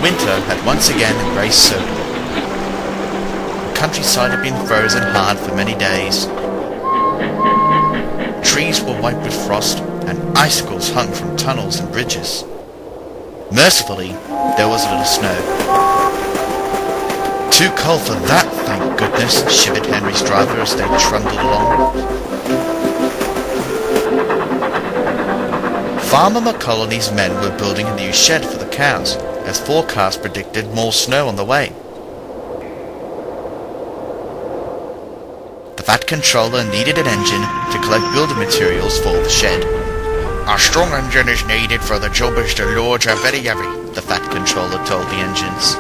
Winter had once again embraced Sodor. The countryside had been frozen hard for many days. Trees were white with frost, and icicles hung from tunnels and bridges. Mercifully, there was a little snow. Too cold for that, thank goodness, shivered Henry's driver as they trundled along. Farmer McCulleney's men were building a new shed for the cows, as forecasts predicted more snow on the way. The Fat Controller needed an engine to collect building materials for the shed. "A strong engine is needed for the job as the loads are very heavy," the Fat Controller told the engines.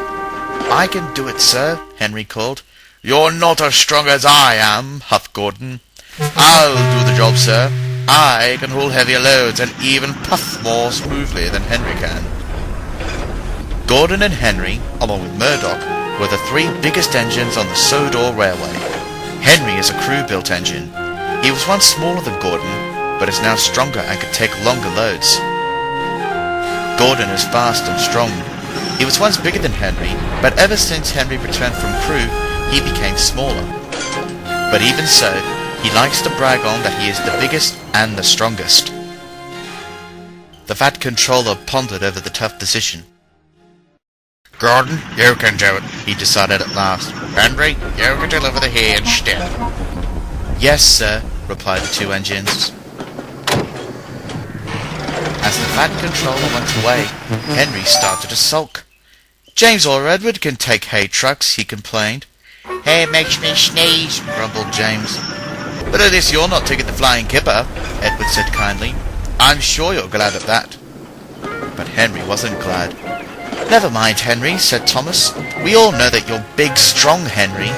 "I can do it, sir," Henry called. "You're not as strong as I am," huffed Gordon. "I'll do the job, sir. I can haul heavier loads and even puff more smoothly than Henry can." Gordon and Henry, along with Murdoch, were the three biggest engines on the Sodor Railway. Henry is a crew-built engine. He was once smaller than Gordon, but is now stronger and can take longer loads. Gordon is fast and strong. He was once bigger than Henry, but ever since Henry returned from crew, he became smaller. But even so, he likes to brag on that he is the biggest and the strongest. The Fat Controller pondered over the tough decision. "Gordon, you can do it," he decided at last. "Henry, you can deliver the hay instead." "Yes, sir," replied the two engines. As the Fat Controller went away, Henry started to sulk. "James or Edward can take hay trucks," he complained. "Hay makes me sneeze," grumbled James. "But at least you're not taking the flying kipper," Edward said kindly. "I'm sure you're glad of that." But Henry wasn't glad. "Never mind, Henry," said Thomas. "We all know that you're big, strong Henry."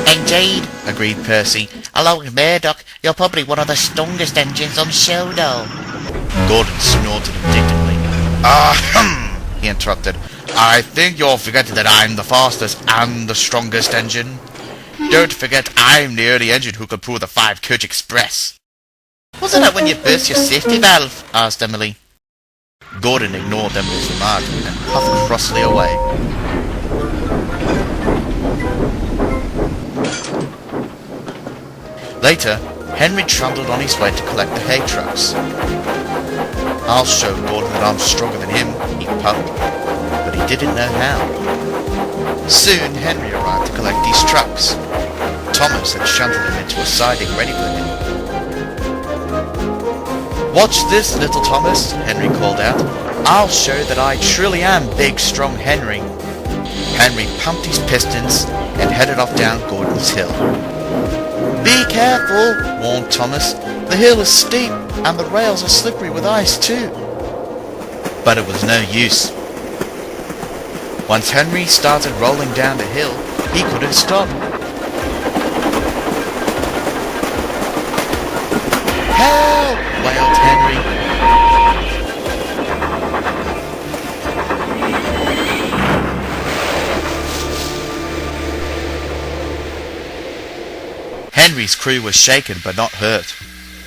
"Indeed," agreed Percy. "Along with Murdoch, you're probably one of the strongest engines on Sodor." Gordon snorted indignantly. "Ahem," he interrupted. "I think you're forgetting that I'm the fastest and the strongest engine. Don't forget I'm the only engine who could pull the 5-coach express." "Wasn't that when you burst your safety valve?" asked Emily. Gordon ignored Emily's remark and puffed crossly away. Later, Henry trundled on his way to collect the hay trucks. "I'll show Gordon that I'm stronger than him," he puffed, but he didn't know how. Soon Henry arrived to collect these trucks. Thomas had shunted them into a siding ready for him. "Watch this, little Thomas," Henry called out. "I'll show that I truly am big, strong Henry." Henry pumped his pistons and headed off down Gordon's hill. "Be careful," warned Thomas. "The hill is steep and the rails are slippery with ice too." But it was no use. Once Henry started rolling down the hill, he couldn't stop. "Help!" wailed Henry. Henry's crew was shaken but not hurt.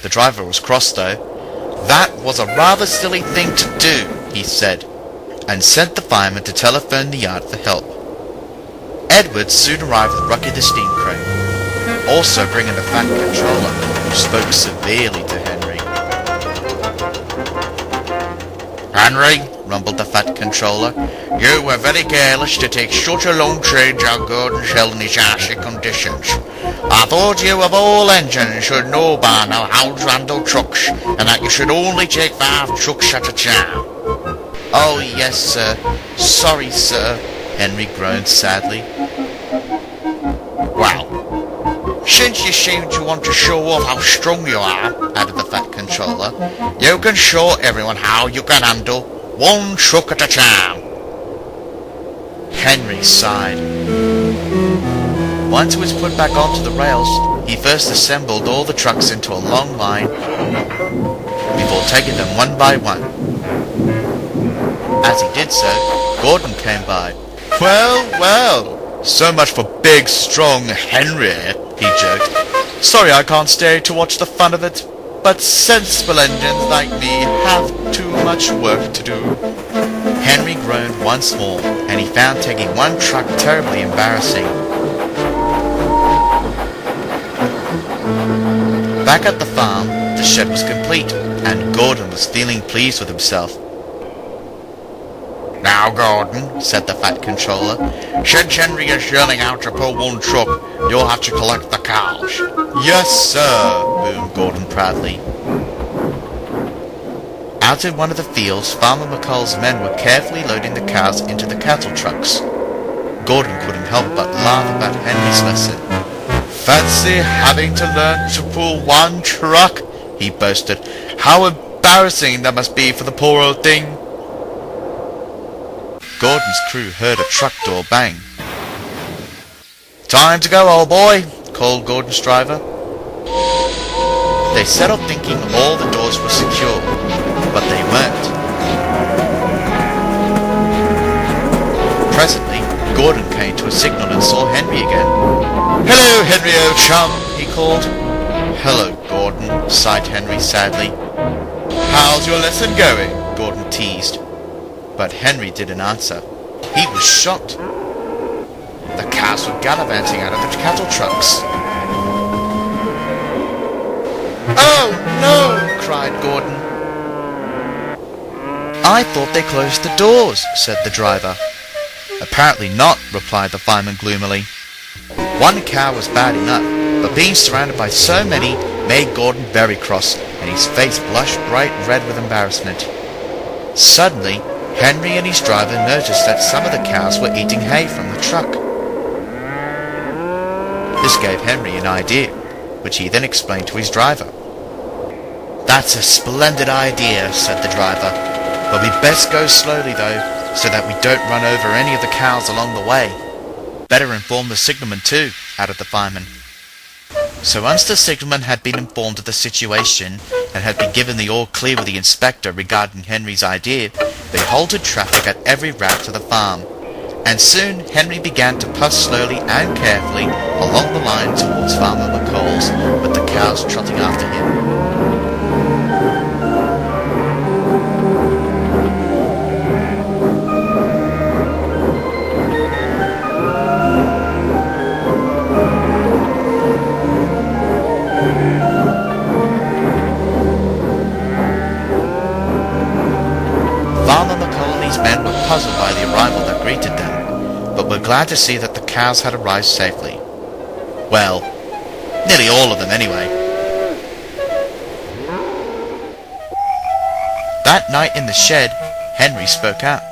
The driver was cross though. "That was a rather silly thing to do," he said, and sent the fireman to telephone the yard for help. Edward soon arrived with Rucky the steam crane, also bringing the Fat Controller, who spoke severely to Henry. "Henry," rumbled the Fat Controller, "you were very careless to take such a long train down Gordon's Hill in these icy conditions. I thought you of all engines should know by now how to handle trucks, and that you should only take 5 trucks at a time." "Oh, yes, sir. Sorry, sir," Henry groaned sadly. "Well, since you seem to want to show off how strong you are," added the Fat Controller, "you can show everyone how you can handle 1 truck at a time." Henry sighed. Once it was put back onto the rails, he first assembled all the trucks into a long line before taking them one by one. As he did so, Gordon came by. "Well, well, so much for big, strong Henry," he joked. "Sorry I can't stay to watch the fun of it, but sensible engines like me have too much work to do." Henry groaned once more, and he found taking one truck terribly embarrassing. Back at the farm, the shed was complete, and Gordon was feeling pleased with himself. "Now, Gordon," said the Fat Controller, "since Henry is yelling out to pull one truck, you'll have to collect the cows." "Yes, sir," boomed Gordon proudly. Out in one of the fields, Farmer McColl's men were carefully loading the cows into the cattle trucks. Gordon couldn't help but laugh about Henry's lesson. "Fancy having to learn to pull one truck," he boasted. "How embarrassing that must be for the poor old thing." Gordon's crew heard a truck door bang. "Time to go, old boy," called Gordon's driver. They set off thinking all the doors were secure, but they weren't. Presently, Gordon came to a signal and saw Henry again. "Hello, Henry, old chum," he called. "Hello, Gordon," sighed Henry sadly. "How's your lesson going?" Gordon teased. But Henry didn't answer. He was shocked. The cows were gallivanting out of the cattle trucks. "Oh, no!" cried Gordon. "I thought they closed the doors," said the driver. "Apparently not," replied the fireman gloomily. One cow was bad enough, but being surrounded by so many made Gordon very cross, and his face blushed bright red with embarrassment. Suddenly, Henry and his driver noticed that some of the cows were eating hay from the truck. This gave Henry an idea, which he then explained to his driver. "That's a splendid idea," said the driver, "but we'd best go slowly though, so that we don't run over any of the cows along the way." "Better inform the signalman too," added the fireman. So once the signalman had been informed of the situation and had been given the all-clear with the inspector regarding Henry's idea, they halted traffic at every route to the farm, and soon Henry began to puff slowly and carefully along the line towards Farmer McColl's, with the cows trotting after him. Farmer McColl and his men were puzzled by the arrival that greeted them, but were glad to see that the cows had arrived safely. Well, nearly all of them anyway. That night in the shed, Henry spoke out.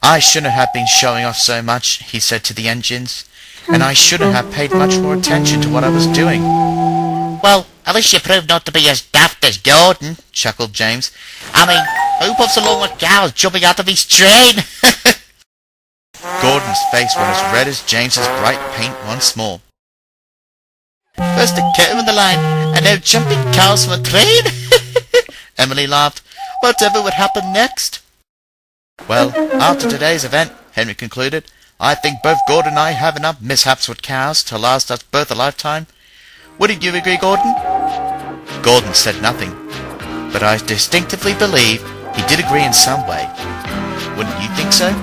"I shouldn't have been showing off so much," he said to the engines, "and I shouldn't have paid much more attention to what I was doing." "Well, at least you proved not to be as daft as Gordon," chuckled James. "I mean, who puts along with cows jumping out of his train?" Gordon's face went as red as James's bright paint once more. "First a cow in the line, and now jumping cows from a train?" Emily laughed. Whatever would happen next? "Well, after today's event," Henry concluded, "I think both Gordon and I have enough mishaps with cows to last us both a lifetime. Wouldn't you agree, Gordon?" Gordon said nothing, but I distinctively believe he did agree in some way. Wouldn't you think so?